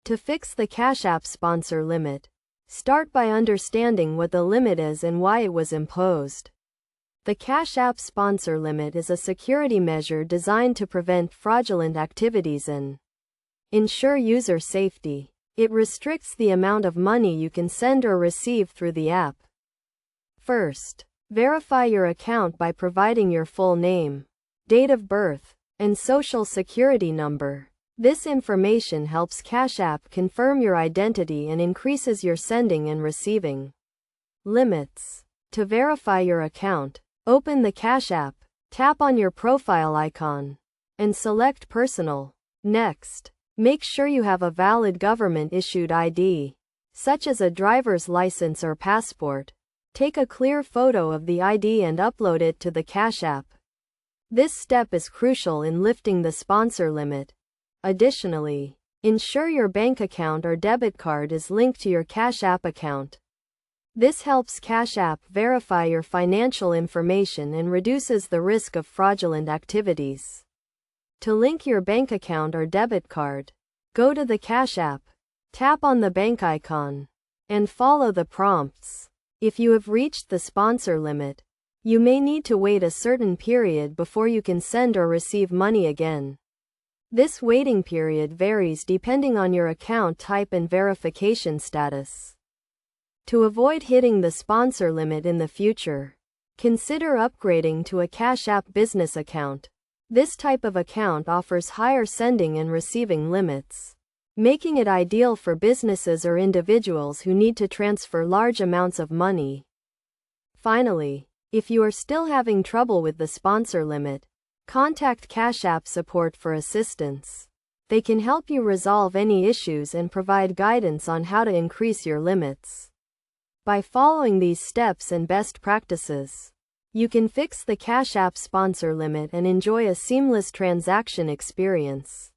To fix the Cash App sponsor limit, start by understanding what the limit is and why it was imposed. The Cash App sponsor limit is a security measure designed to prevent fraudulent activities and ensure user safety. It restricts the amount of money you can send or receive through the app. First, verify your account by providing your full name, date of birth, and social security number. This information helps Cash App confirm your identity and increases your sending and receiving limits. To verify your account, open the Cash App, tap on your profile icon, and select Personal. Next, make sure you have a valid government-issued ID, such as a driver's license or passport. Take a clear photo of the ID and upload it to the Cash App. This step is crucial in lifting the sponsor limit. Additionally, ensure your bank account or debit card is linked to your Cash App account. This helps Cash App verify your financial information and reduces the risk of fraudulent activities. To link your bank account or debit card, go to the Cash App, tap on the bank icon, and follow the prompts. If you have reached the sponsor limit, you may need to wait a certain period before you can send or receive money again. This waiting period varies depending on your account type and verification status. To avoid hitting the sponsor limit in the future, consider upgrading to a Cash App business account. This type of account offers higher sending and receiving limits, making it ideal for businesses or individuals who need to transfer large amounts of money. Finally, if you are still having trouble with the sponsor limit, contact Cash App support for assistance. They can help you resolve any issues and provide guidance on how to increase your limits. By following these steps and best practices, you can fix the Cash App sponsor limit and enjoy a seamless transaction experience.